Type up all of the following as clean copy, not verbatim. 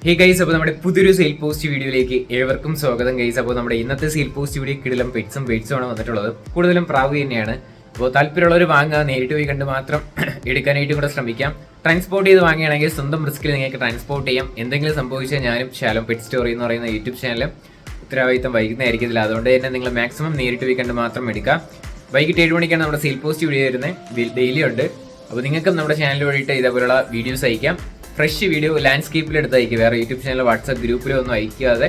Hey guys, അപ്പോൾ നമ്മുടെ പുതിയൊരു സെയിൽ പോസ്റ്റ് വീഡിയോയിലേക്ക് ഏവർക്കും സ്വാഗതം ഗൈസ്. അപ്പോൾ നമ്മുടെ ഇന്നത്തെ സെയിൽ പോസ്റ്റ് വീഡിയോ കിടിലം പെറ്റ്സും ആണ് വന്നിട്ടുള്ളത്. കൂടുതലും പ്രാവ് തന്നെയാണ്. അപ്പോൾ താല്പര്യമുള്ളവർ വാങ്ങുക, നേരിട്ട് പോയി കണ്ട് മാത്രം എടുക്കാനായിട്ടും കൂടെ ശ്രമിക്കാം. ട്രാൻസ്പോർട്ട് ചെയ്ത് വാങ്ങുകയാണെങ്കിൽ സ്വന്തം റിസ്കിൽ നിങ്ങൾക്ക് ട്രാൻസ്പോർട്ട് ചെയ്യാം. എന്തെങ്കിലും സംഭവിച്ചാൽ ഞാനും ശാലം പെറ്റ് സ്റ്റോറി എന്ന് പറയുന്ന യൂട്യൂബ് ചാനലും ഉത്തരവാദിത്തം വൈകുന്നതായിരിക്കത്തില്ല. അതുകൊണ്ട് തന്നെ നിങ്ങൾ മാക്സിമം നേരിട്ട് പോയി കണ്ട് മാത്രം എടുക്കാം. വൈകിട്ട് 7 മണിക്കാണ് നമ്മുടെ സെയിൽ പോസ്റ്റ് വീഡിയോ വരുന്നത്. ഡെയിലി ഉണ്ട്. അപ്പോൾ നിങ്ങൾക്കും നമ്മുടെ ചാനൽ വഴിയിട്ട് ഇതേപോലുള്ള വീഡിയോസ് അയക്കാം. ഫ്രഷ് വീഡിയോ ലാൻഡ്സ്കേപ്പിൽ എടുത്ത് അയക്കുക. വേറെ യൂട്യൂബ് ചാനൽ വാട്സാപ്പ് ഗ്രൂപ്പിലോ ഒന്നും അയക്കാതെ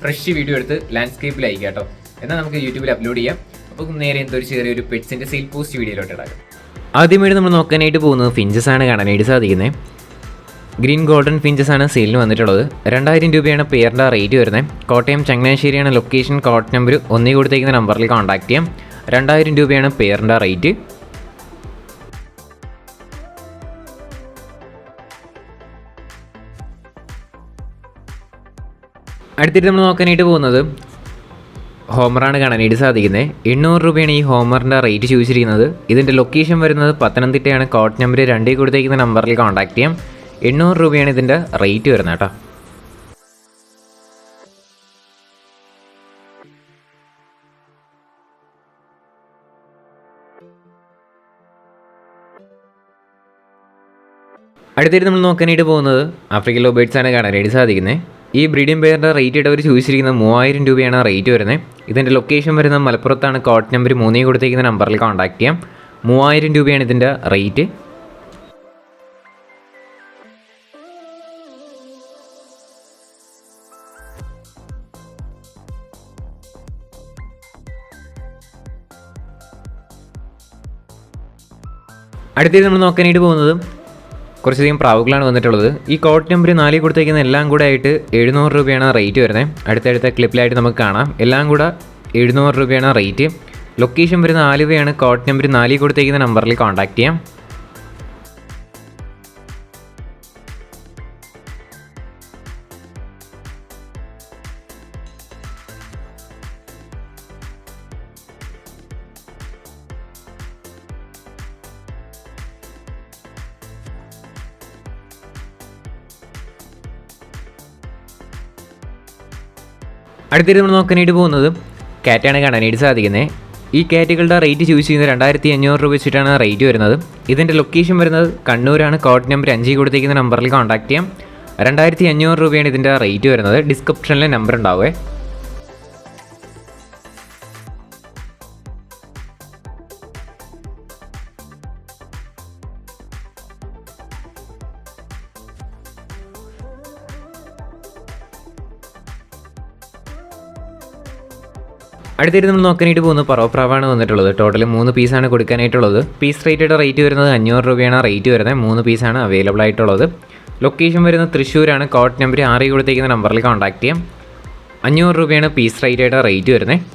ഫ്രഷ് വീഡിയോ എടുത്ത് ലാൻഡ്സ്കേപ്പിൽ അയക്കുക കേട്ടോ. എന്നാൽ നമുക്ക് യൂട്യൂബിൽ അപ്ലോഡ് ചെയ്യാം. അപ്പോൾ നേരെ എന്തൊരു ചെറിയൊരു പെറ്റ്സിൻ്റെ സെയിൽ പോസ്റ്റ് വീഡിയോയിലോട്ട് ഇടാം. ആദ്യമായിട്ട് നമ്മൾ നോക്കാനായിട്ട് പോകുന്നത് ഫിഞ്ചസ് ആണ് കാണാനായിട്ട് സാധിക്കുന്നത്. ഗ്രീൻ ഗോൾഡൻ ഫിഞ്ചസ് ആണ് സെയിലിന് വന്നിട്ടുള്ളത്. 2000 രൂപയാണ് പെയറിൻ്റെ റേറ്റ് വരുന്നത്. കോട്ടയം ചങ്ങനാശ്ശേരിയാണ് ലൊക്കേഷൻ. കോഡ് നമ്പർ ഒന്നേ കൊടുത്തേക്കുന്ന നമ്പറിൽ കോൺടാക്ട് ചെയ്യാം. 2000 രൂപയാണ് പെയറിൻ്റെ റേറ്റ്. അടുത്തിട്ട് നമ്മൾ നോക്കാനായിട്ട് പോകുന്നത് ഹോമറാണ് കാണാനായിട്ട് സാധിക്കുന്നത്. 800 രൂപയാണ് ഈ ഹോമറിൻ്റെ റേറ്റ് ചോദിച്ചിരിക്കുന്നത്. ഇതിൻ്റെ ലൊക്കേഷൻ വരുന്നത് പത്തനംതിട്ടയാണ്. കോഡ് നമ്പർ 2 കൊടുത്തേക്കുന്ന നമ്പറിൽ കോൺടാക്ട് ചെയ്യാം. 800 രൂപയാണ് ഇതിൻ്റെ റേറ്റ് വരുന്നത് കേട്ടോ. അടുത്തിട്ട് നമ്മൾ നോക്കാനായിട്ട് പോകുന്നത് ആഫ്രിക്കൻ ലവ് ബേർഡ്സ് ആണ് കാണാനായിട്ട് സാധിക്കുന്നത്. ഈ ബ്രീഡിംഗ് പെയറിൻ്റെ റേറ്റ് ആയിട്ട് അവർ ചോദിച്ചിരിക്കുന്നത് 3000 രൂപയാണ് റേറ്റ് വരുന്നത്. ഇതിൻ്റെ ലൊക്കേഷൻ വരുന്നത് മലപ്പുറത്താണ്. കോഡ് നമ്പർ 3 കൊടുത്തേക്കുന്ന നമ്പറിൽ കോൺടാക്ട് ചെയ്യാം. 3000 രൂപയാണ് ഇതിൻ്റെ റേറ്റ്. അടുത്തത് നമ്മൾ നോക്കാനായിട്ട് പോകുന്നത് കുറച്ചധികം പ്രാവുകളാണ് വന്നിട്ടുള്ളത്. ഈ കോഡ് നമ്പർ 4 കൊടുത്തേക്കുന്ന എല്ലാം കൂടെ ആയിട്ട് 700 രൂപയാണ് റേറ്റ് വരുന്നത്. അടുത്തടുത്ത ക്ലിപ്പിലായിട്ട് നമുക്ക് കാണാം. എല്ലാം കൂടെ 700 രൂപയാണ് റേറ്റ്. ലൊക്കേഷൻ വരുന്ന ആലുവയാണ്. കോഡ് നമ്പർ 4 കൊടുത്തേക്കുന്ന നമ്പറിൽ കോൺടാക്ട് ചെയ്യാം. അടുത്തിട്ട് നമ്മൾ നോക്കാനായിട്ട് പോകുന്നത് കാറ്റാണ് കാണാനായിട്ട് സാധിക്കുന്നത്. ഈ കാറ്റുകളുടെ റേറ്റ് ചൂസ് ചെയ്യുന്നത് 2500 രൂപ വെച്ചിട്ടാണ് റേറ്റ് വരുന്നത്. ഇതിൻ്റെ ലൊക്കേഷൻ വരുന്നത് കണ്ണൂരാണ്. കോഡ് നമ്പർ 5 കൊടുത്തേക്കുന്ന നമ്പറിൽ കോൺടാക്ട് ചെയ്യാം. 2500 രൂപയാണ് ഇതിൻ്റെ റേറ്റ് വരുന്നത്. ഡിസ്ക്രിപ്ഷനിൽ നമ്പർ ഉണ്ടാവുമേ. അടുത്തിട്ട് നമ്മൾ നോക്കാനായിട്ട് പോകുന്നത് പറവപ്രാവാണ് വന്നിട്ടുള്ളത്. ടോട്ടൽ 3 പീസാണ് കൊടുക്കാനായിട്ടുള്ളത്. പീസ് റേറ്റയുടെ റേറ്റ് വരുന്നത് 500 രൂപയാണ് റേറ്റ് വരുന്നത്. 3 പീസാണ് അവൈലബിൾ ആയിട്ടുള്ളത്. ലൊക്കേഷൻ വരുന്നത് തൃശ്ശൂരാണ്. കോഡ് നമ്പർ 6 കൊടുത്തേക്കുന്ന നമ്പറിൽ കോൺടാക്ട് ചെയ്യാം. 500 രൂപയാണ് പീസ് റേറ്റയുടെ റേറ്റ് വരുന്നത്.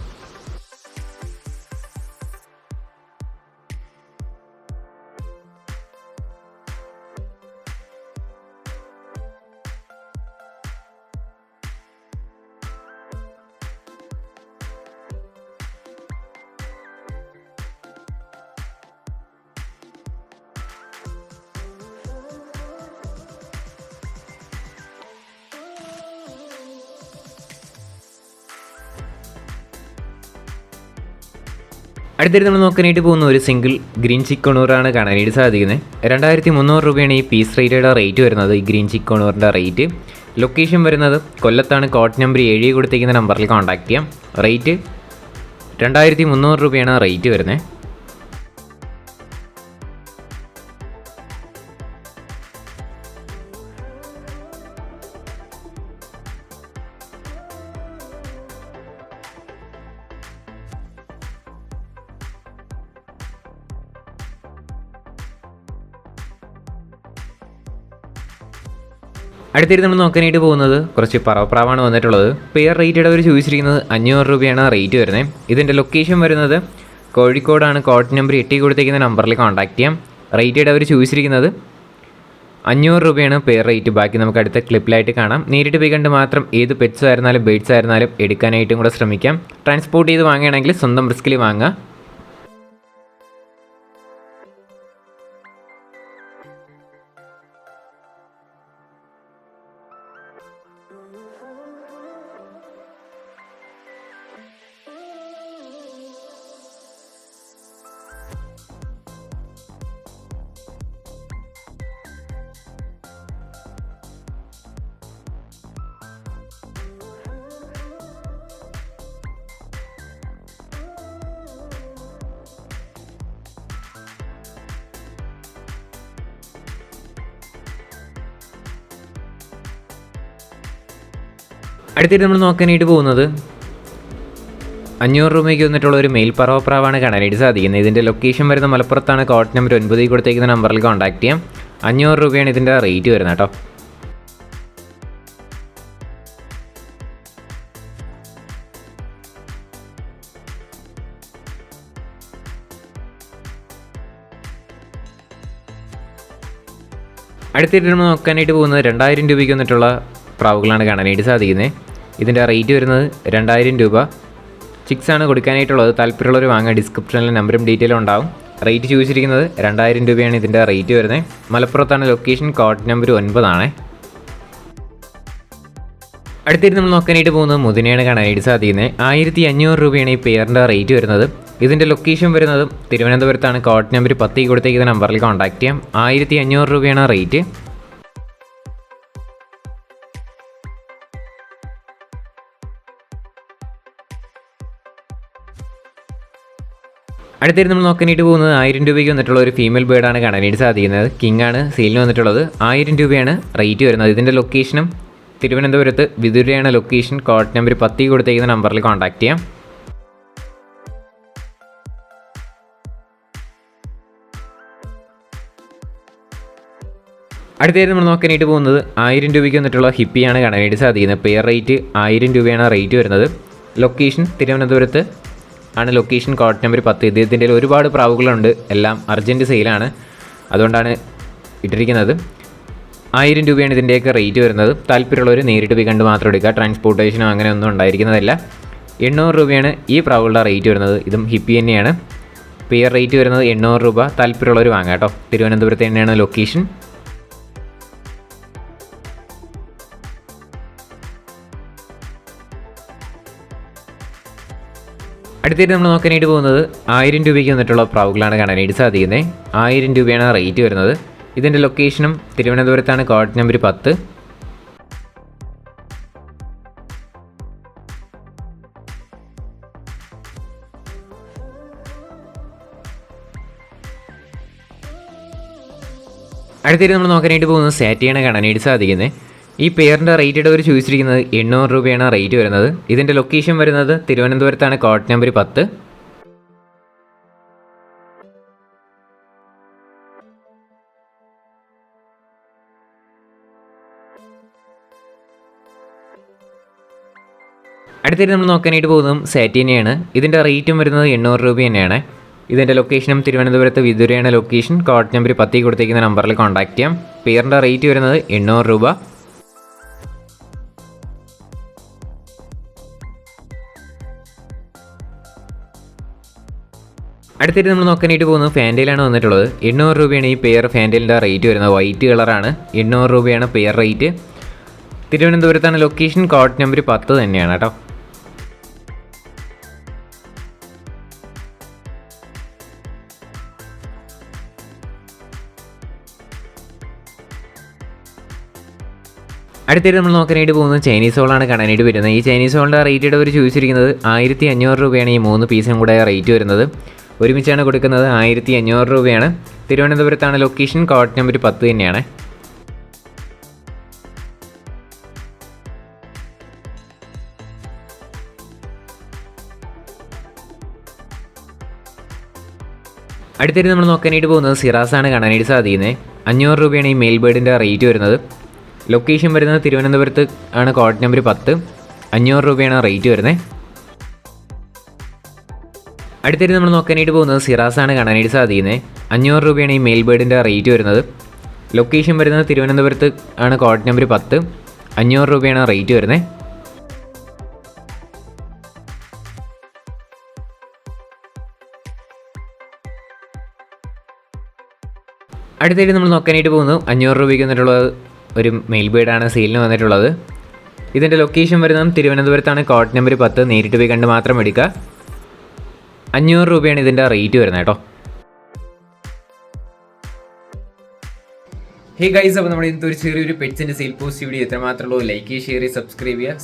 അടുത്തിട്ട് നമ്മൾ നോക്കാനായിട്ട് പോകുന്ന ഒരു സിംഗിൾ ഗ്രീൻ ചിക്കോണൂറാണ് കാണാനായിട്ട് സാധിക്കുന്നത്. 2300 രൂപയാണ് ഈ പീസ് റേറ്റയുടെ റേറ്റ് വരുന്നത്. ഈ ഗ്രീൻ ചിക്കോണൂറിൻ്റെ റേറ്റ്. ലൊക്കേഷൻ വരുന്നത് കൊല്ലത്താണ്. കോഡ് നമ്പർ 7 കൊടുത്തേക്കുന്ന നമ്പറിൽ കോൺടാക്ട് ചെയ്യാം. റേറ്റ് 2300 രൂപയാണ് റേറ്റ് വരുന്നത്. അടുത്തിട്ട് നമ്മൾ നോക്കാനായിട്ട് പോകുന്നത് കുറച്ച് പറവപ്രാവാണ് വന്നിട്ടുള്ളത്. പെയർ റേറ്റഡ് അവർ ചോദിച്ചിരിക്കുന്നത് 500 രൂപയാണ് റേറ്റ് വരുന്നത്. ഇതിൻ്റെ ലൊക്കേഷൻ വരുന്നത് കോഴിക്കോടാണ്. കോഡ് നമ്പർ 8 കൊടുത്തേക്കുന്ന നമ്പറിൽ കോൺടാക്ട് ചെയ്യാം. റേറ്റഡ് അവർ ചോദിച്ചിരിക്കുന്നത് 500 രൂപയാണ് പെയർ റേറ്റ്. ബാക്കി നമുക്ക് അടുത്ത ക്ലിപ്പിലായിട്ട് കാണാം. നേരിട്ട് പോയി കണ്ട് മാത്രം ഏത് പെറ്റ്സ് ആയിരുന്നാലും ബേഡ്സ് ആയിരുന്നാലും എടുക്കാനായിട്ടും കൂടെ ശ്രമിക്കാം. ട്രാൻസ്പോർട്ട് ചെയ്ത് വാങ്ങുകയാണെങ്കിൽ സ്വന്തം റിസ്കിൽ വാങ്ങുക. അടുത്തിട്ട് നമ്മൾ നോക്കാനായിട്ട് പോകുന്നത് 500 രൂപയ്ക്ക് വന്നിട്ടുള്ള ഒരു മെയിൽ പറവപ്രാവാണ് കാണാനായിട്ട് സാധിക്കുന്നത്. ഇതിൻ്റെ ലൊക്കേഷൻ വരുന്ന മലപ്പുറത്താണ്. കോഡ് നമ്പർ 9 കൊടുത്തേക്കുന്ന നമ്പറിൽ കോൺടാക്ട് ചെയ്യാം. 500 രൂപയാണ് ഇതിൻ്റെ റേറ്റ് വരുന്നത് കേട്ടോ. അടുത്തിട്ട് നമ്മൾ നോക്കാനായിട്ട് പോകുന്നത് 2000 രൂപയ്ക്ക് വന്നിട്ടുള്ള പ്രാവുകളാണ് കാണാനായിട്ട് സാധിക്കുന്നത്. ഇതിൻ്റെ റേറ്റ് വരുന്നത് 2000 രൂപ. ചിക്സാണ് കൊടുക്കാനായിട്ടുള്ളത്. താല്പര്യമുള്ളവർ വാങ്ങുക. ഡിസ്ക്രിപ്ഷനിൽ നമ്പറും ഡീറ്റെയിലും ഉണ്ടാവും. റേറ്റ് ചോദിച്ചിരിക്കുന്നത് 2000 രൂപയാണ് ഇതിൻ്റെ റേറ്റ് വരുന്നത്. മലപ്പുറത്താണ് ലൊക്കേഷൻ. കോഡ് നമ്പർ 9 ആണ്. അടുത്തിട്ട് നമ്മൾ നോക്കാനായിട്ട് പോകുന്നത് മുതിനെയാണ് കാണാനായിട്ട് സാധിക്കുന്നത്. 1500 രൂപയാണ് ഈ പെയറിൻ്റെ റേറ്റ് വരുന്നത്. ഇതിൻ്റെ ലൊക്കേഷൻ വരുന്നത് തിരുവനന്തപുരത്താണ്. കോഡ് നമ്പർ 10 കൊടുത്തേക്കുന്ന നമ്പറിൽ കോൺടാക്ട് ചെയ്യാം. 1500 രൂപയാണ് റേറ്റ്. അടുത്തിട്ട് നമ്മൾ നോക്കാനായിട്ട് പോകുന്നത് 1000 രൂപയ്ക്ക് വന്നിട്ടുള്ള ഒരു ഫീമെയിൽ ബേർഡാണ് കാണാനായിട്ട് സാധിക്കുന്നത്. കിങ് ആണ് സെയിലിന് വന്നിട്ടുള്ളത്. 1000 രൂപയാണ് റേറ്റ് വരുന്നത്. ഇതിൻ്റെ ലൊക്കേഷനും തിരുവനന്തപുരത്ത് വിതുരയാണ് ലൊക്കേഷൻ. കോഡ് നമ്പർ 10 കൊടുത്തേക്കുന്ന നമ്പറിൽ കോൺടാക്ട് ചെയ്യാം. അടുത്തായിട്ട് നമ്മൾ നോക്കാനായിട്ട് പോകുന്നത് 1000 രൂപയ്ക്ക് വന്നിട്ടുള്ള ഹിപ്പിയാണ് കാണാനായിട്ട് സാധിക്കുന്നത്. പെയർ റേറ്റ് 1000 രൂപയാണ് റേറ്റ് വരുന്നത്. ലൊക്കേഷൻ തിരുവനന്തപുരത്ത് ആണ് ലൊക്കേഷൻ. Code number 10. ഇദ്ദേഹത്തിൻ്റെ ഒരുപാട് പ്രാവുകളുണ്ട്. എല്ലാം അർജൻറ്റ് സെയിലാണ്, അതുകൊണ്ടാണ് ഇട്ടിരിക്കുന്നത്. 1000 രൂപയാണ് ഇതിൻ്റെയൊക്കെ റേറ്റ് വരുന്നത്. താല്പര്യമുള്ളവർ നേരിട്ട് പോയി കണ്ട് മാത്രം എടുക്കുക. ട്രാൻസ്പോർട്ടേഷനോ അങ്ങനെ ഒന്നും ഉണ്ടായിരിക്കുന്നതല്ല. 800 രൂപയാണ് ഈ പ്രാവുകളുടെ റേറ്റ് വരുന്നത്. ഇതും ഹിപ്പി തന്നെയാണ്. പെയർ റേറ്റ് വരുന്നത് 800 രൂപ. താല്പര്യമുള്ളവർ വാങ്ങാം കേട്ടോ. തിരുവനന്തപുരത്ത് തന്നെയാണ് ലൊക്കേഷൻ. അടുത്തായിട്ട് നമ്മൾ നോക്കാനായിട്ട് പോകുന്നത് 1000 രൂപയ്ക്ക് വന്നിട്ടുള്ള പ്രാവുകളാണ് കാണാനായിട്ട് സാധിക്കുന്നത്. 1000 രൂപയാണ് റേറ്റ് വരുന്നത്. ഇതിൻ്റെ ലൊക്കേഷനും തിരുവനന്തപുരത്താണ്. Code number 10. അടുത്തായിട്ട് നമ്മൾ നോക്കാനായിട്ട് പോകുന്നത് സാറ്റിയാണ് കാണാനായിട്ട് സാധിക്കുന്നത്. ഈ പെയറിൻ്റെ റേറ്റ് അവർ ചോദിച്ചിരിക്കുന്നത് 800 രൂപയാണ് റേറ്റ് വരുന്നത്. ഇതിൻ്റെ ലൊക്കേഷൻ വരുന്നത് തിരുവനന്തപുരത്താണ്. Code number 10. അടുത്തായിട്ട് നമ്മൾ നോക്കാനായിട്ട് പോകുന്നതും സാറ്റിനെയാണ്. ഇതിൻ്റെ റേറ്റും വരുന്നത് 800 രൂപ തന്നെയാണ്. ഇതിൻ്റെ ലൊക്കേഷനും തിരുവനന്തപുരത്ത് വിതുരയാണ് ലൊക്കേഷൻ. കോഡ് നമ്പർ 10 കൊടുത്തേക്കുന്ന നമ്പറിൽ കോൺടാക്ട് ചെയ്യാം. പെയറിൻ്റെ റേറ്റ് വരുന്നത് 800 രൂപ. അടുത്തിട്ട് നമ്മൾ നോക്കാനായിട്ട് പോകുന്നത് ഫാൻറ്റയിലാണ് വന്നിട്ടുള്ളത്. 800 രൂപയാണ് ഈ പെയർ ഫാൻറ്റയിലിൻ്റെ റേറ്റ് വരുന്നത്. വൈറ്റ് കളറാണ്. 800 രൂപയാണ് പെയർ റേറ്റ്. തിരുവനന്തപുരത്താണ് ലൊക്കേഷൻ. കോഡ് നമ്പർ 10 തന്നെയാണ് കേട്ടോ. അടുത്തിട്ട് നമ്മൾ നോക്കാനായിട്ട് പോകുന്നത് ചൈനീസ് ഹോളാണ് കാണാനായിട്ട് വരുന്നത്. ഈ ചൈനീസ് ഹോളിൻ്റെ റേറ്റ് അവർ ചോദിച്ചിരിക്കുന്നത് 1500 രൂപയാണ് ഈ 3 പീസും കൂടെ റേറ്റ് വരുന്നത്. ഒരുമിച്ചാണ് കൊടുക്കുന്നത്. 1500 രൂപയാണ്. തിരുവനന്തപുരത്താണ് ലൊക്കേഷൻ. കോഡ് നമ്പർ 10 തന്നെയാണ്. അടുത്തിട്ട് നമ്മൾ നോക്കാനായിട്ട് പോകുന്നത് സിറാസാണ് കാണാനായിട്ട് സാധിക്കുന്നത്. 500 രൂപയാണ് ഈ മെയിൽ ബേർഡിൻ്റെ റേറ്റ് വരുന്നത്. ലൊക്കേഷൻ വരുന്നത് തിരുവനന്തപുരത്ത് ആണ്. Code number 10. 500 രൂപയാണ് റേറ്റ് വരുന്നത്. അടുത്തിട്ട് നമ്മൾ നോക്കാനായിട്ട് പോകുന്നത് സിറാസാണ് കാണാനായിട്ട് സാധിക്കുന്നത്. 500 രൂപയാണ് ഈ മെയിൽ ബേർഡിൻ്റെ റേറ്റ് വരുന്നത്. ലൊക്കേഷൻ വരുന്നത് തിരുവനന്തപുരത്ത് ആണ്. Code number 10. 500 രൂപയാണ് റേറ്റ് വരുന്നത്. അടുത്തായിട്ട് നമ്മൾ നോക്കാനായിട്ട് പോകുന്നത് 500 രൂപയ്ക്ക് വന്നിട്ടുള്ളത് ഒരു മെയിൽ ബേർഡാണ് സെയിലിന് വന്നിട്ടുള്ളത്. ഇതിൻ്റെ ലൊക്കേഷൻ വരുന്നത് തിരുവനന്തപുരത്താണ്. Code number 10. നേരിട്ട് പോയി കണ്ട് മാത്രം എടുക്കുക. 500 രൂപയാണ് ഇതിൻ്റെ റേറ്റ് വരുന്നത് കേട്ടോ. ഹേ ഗൈസ്, അപ്പോൾ നമ്മുടെ ഇന്നത്തെ ഒരു ചെറിയൊരു പെറ്റ്സിൻ്റെ സെയിൽ പോസ്റ്റ് വീഡിയോ എത്രമാത്രമുള്ളൂ. ലൈക്ക് ചെയ്യുക, ഷെയർ ചെയ്യുക, സബ്സ്ക്രൈബ് ചെയ്യുക,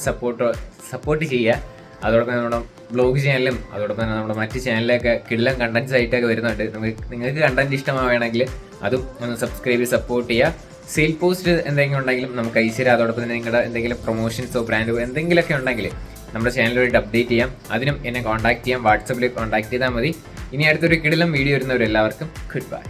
സപ്പോർട്ട് ചെയ്യുക. അതോടൊപ്പം നമ്മുടെ ബ്ലോഗ് ചാനലും അതോടൊപ്പം തന്നെ നമ്മുടെ മറ്റ് ചാനലിലൊക്കെ കിടിലം കണ്ടൻറ്റ്സ് ആയിട്ടൊക്കെ വരുന്നുണ്ട്. നിങ്ങൾക്ക് കണ്ടൻറ്റ് ഇഷ്ടമാവുകയാണെങ്കിൽ അതും ഒന്ന് സബ്സ്ക്രൈബ് ചെയ്ത് സപ്പോർട്ട് ചെയ്യുക. സെയിൽ പോസ്റ്റ് എന്തെങ്കിലും ഉണ്ടെങ്കിലും നമുക്ക് അയച്ചു. അതോടൊപ്പം തന്നെ നിങ്ങളുടെ എന്തെങ്കിലും പ്രൊമോഷൻസോ ബ്രാൻഡോ എന്തെങ്കിലുമൊക്കെ ഉണ്ടെങ്കിൽ നമ്മുടെ ചാനലുമായിട്ട് അപ്ഡേറ്റ് ചെയ്യാം. അതിനും എന്നെ കോൺടാക്ട് ചെയ്യാം. വാട്സപ്പിൽ കോൺടാക്ട് ചെയ്താൽ മതി. ഇനി അടുത്തൊരു കിടിലം വീഡിയോ വരുന്നവരെല്ലാവർക്കും ഗുഡ് ബൈ.